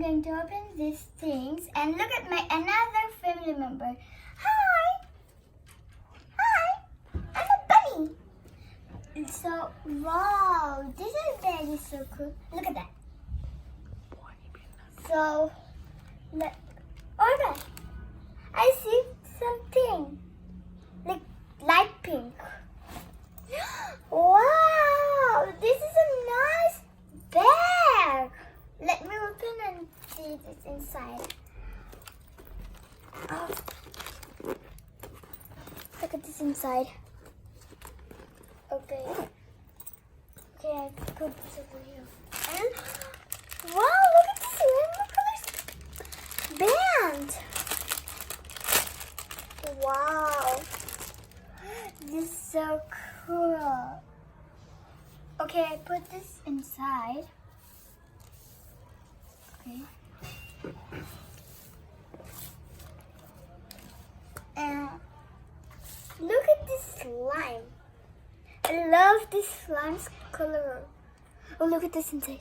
going to open these things and look at my another family member. Hi! Hi! I'm a bunny! So, wow, this is very so cool. Look at that. So, okay. I see something like light pink. Wow, this is a nice bag. Let me open and see this inside. Oh. Look at this inside. Okay. Okay, I put this over here. And wow, look at this rainbow colors band. Wow. This is so cool. Okay, I put this inside. Okay. And look at this slime. I love this slime's color. Oh, look at this inside.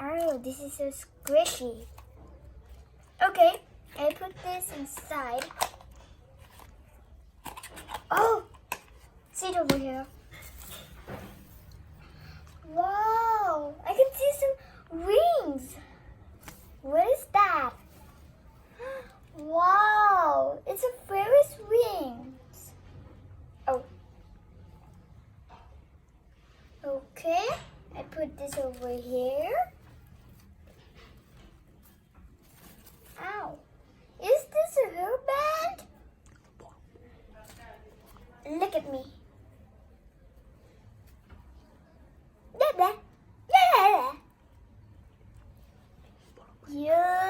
Oh, this is so squishy. Okay, I put this inside. Oh, see it over here. Wow, I can see some rings. What is that? Wow, it's a Ferris wings. Oh. Okay, I put this over here. Ow. Is this a hairband? Look at me. Yeah.